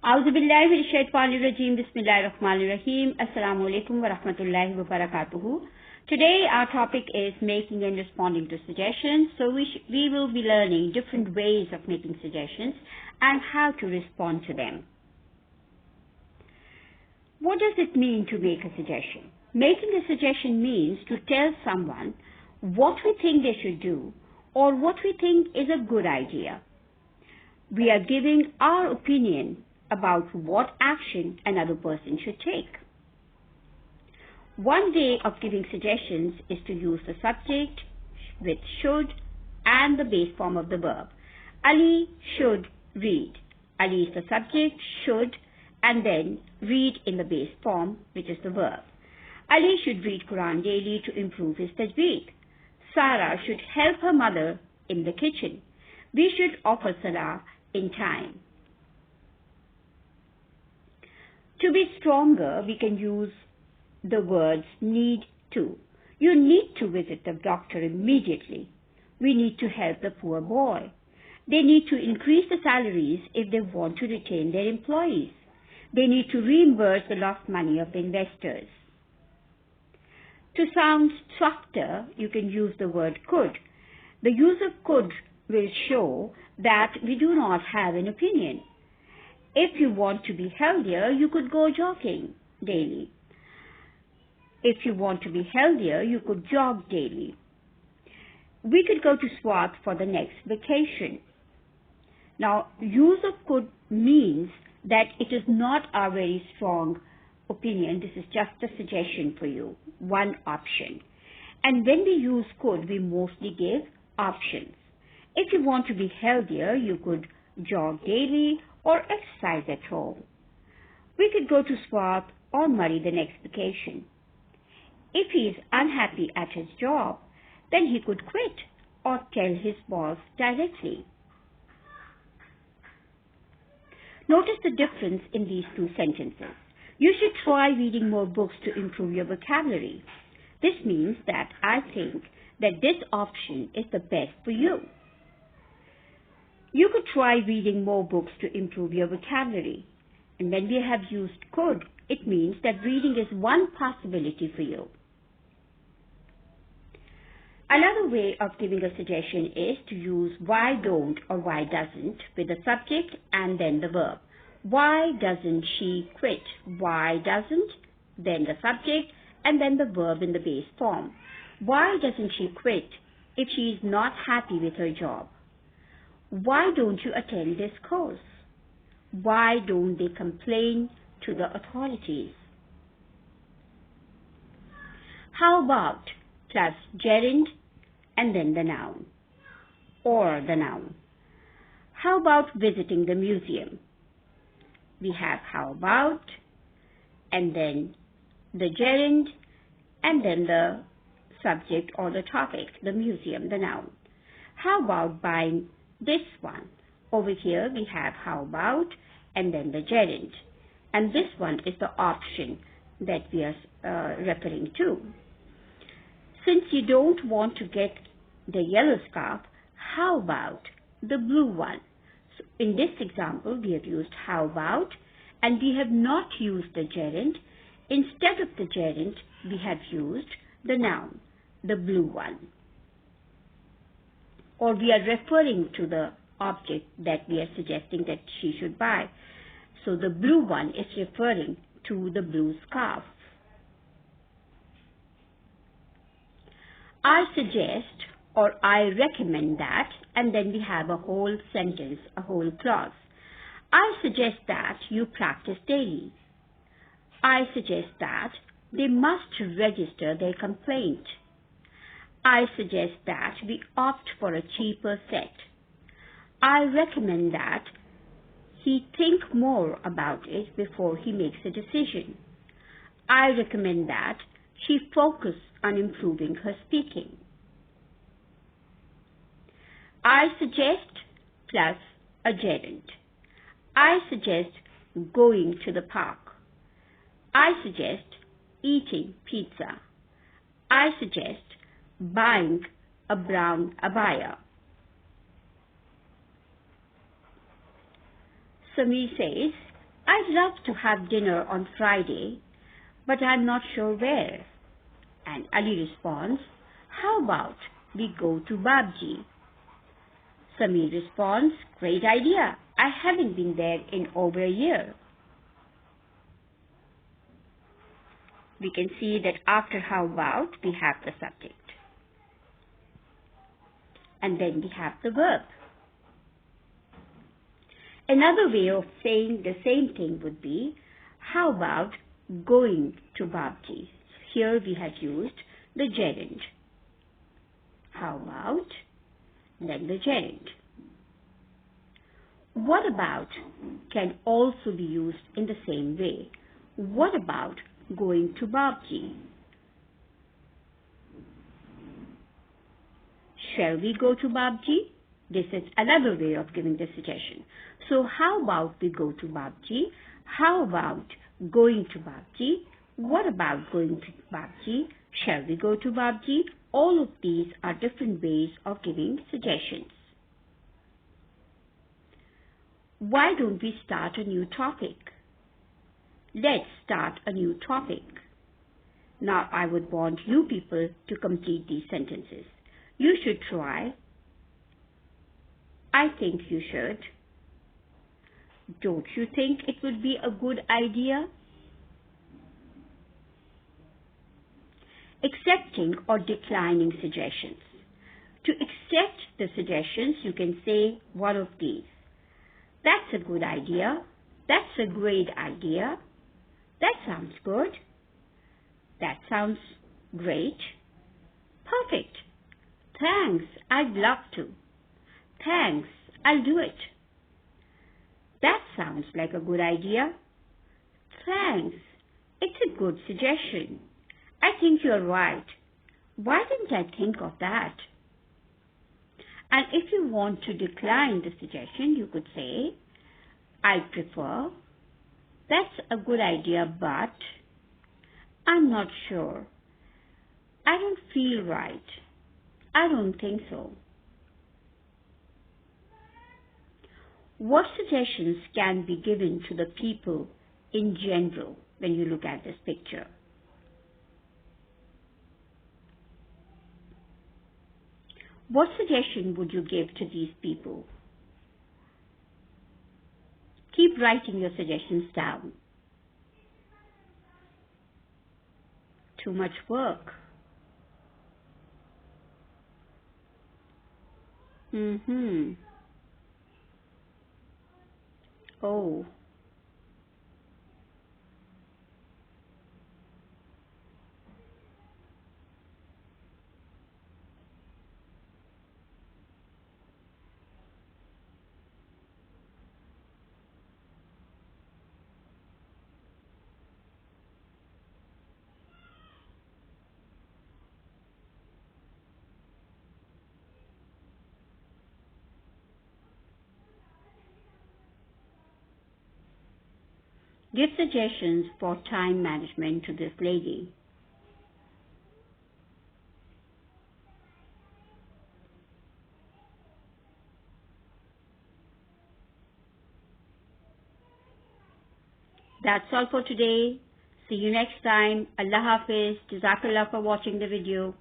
Auzubillahiminash-shaytanir-rajim. Bismillahir-rahmanir-rahim. Assalamu alaikum wa rahmatullahi wa barakatuhu. Today our topic is making and responding to suggestions. So we will be learning different ways of making suggestions and how to respond to them. What does it mean to make a suggestion? Making a suggestion means to tell someone what we think they should do or what we think is a good idea. We are giving our opinion about what action another person should take. One way of giving suggestions is to use the subject with should and the base form of the verb. Ali should read. Ali is the subject, should, and then read in the base form, which is the verb. Ali should read Quran daily to improve his tajweed. Sarah should help her mother in the kitchen. We should offer salah in time. To be stronger, we can use the words need to. You need to visit the doctor immediately. We need to help the poor boy. They need to increase the salaries if they want to retain their employees. They need to reimburse the lost money of the investors. To sound softer, you can use the word could. The use of could will show that we do not have an opinion. If you want to be healthier, you could go jogging daily. If you want to be healthier, you could jog daily. We could go to Swat for the next vacation. Now, use of could means that it is not a very strong opinion. This is just a suggestion for you, one option. And when we use could, we mostly give options. If you want to be healthier, you could jog daily or exercise at home. We could go to Swat or Murray the next vacation. If he is unhappy at his job, then he could quit or tell his boss directly. Notice the difference in these two sentences. You should try reading more books to improve your vocabulary. This means that I think that this option is the best for you. You could try reading more books to improve your vocabulary. And when we have used could, it means that reading is one possibility for you. Another way of giving a suggestion is to use why don't or why doesn't with the subject and then the verb. Why doesn't she quit? Why doesn't? Then the subject and then the verb in the base form. Why doesn't she quit if she is not happy with her job? Why don't you attend this course? Why don't they complain to the authorities? How about plus gerund and then the noun or the noun. How about visiting the museum? We have how about and then the gerund and then the subject or the topic, the museum, the noun. How about buying this one? Over here we have how about and then the gerund. And this one is the option that we are referring to. Since you don't want to get the yellow scarf, how about the blue one? So in this example, we have used how about and we have not used the gerund. Instead of the gerund, we have used the noun, the blue one. Or we are referring to the object that we are suggesting that she should buy. So the blue one is referring to the blue scarf. I suggest or I recommend that, and then we have a whole sentence, a whole clause. I suggest that you practice daily. I suggest that they must register their complaint. I suggest that we opt for a cheaper set. I recommend that he think more about it before he makes a decision. I recommend that she focus on improving her speaking. I suggest plus a gerund. I suggest going to the park. I suggest eating pizza. I suggest buying a brown abaya. Samir says, I'd love to have dinner on Friday, but I'm not sure where. And Ali responds, how about we go to Babji? Samir responds, great idea. I haven't been there in over a year. We can see that after how about we have the subject. And then we have the verb. Another way of saying the same thing would be, how about going to Babji? Here we have used the gerund. How about, then the gerund. What about can also be used in the same way. What about going to Babji? Shall we go to Babji? This is another way of giving the suggestion. So how about we go to Babji? How about going to Babji? What about going to Babji? Shall we go to Babji? All of these are different ways of giving suggestions. Why don't we start a new topic? Let's start a new topic. Now I would want you people to complete these sentences. You should try. I think you should. Don't you think it would be a good idea? Accepting or declining suggestions. To accept the suggestions, you can say one of these. That's a good idea. That's a great idea. That sounds good. That sounds great. Perfect. Thanks, I'd love to. Thanks, I'll do it. That sounds like a good idea. Thanks, it's a good suggestion. I think you're right. Why didn't I think of that? And if you want to decline the suggestion, you could say, I prefer, that's a good idea, but I'm not sure. I don't feel right. I don't think so. What suggestions can be given to the people in general when you look at this picture? What suggestion would you give to these people? Keep writing your suggestions down. Too much work. Oh. Give suggestions for time management to this lady. That's all for today. See you next time. Allah Hafiz. Jazakallah for watching the video.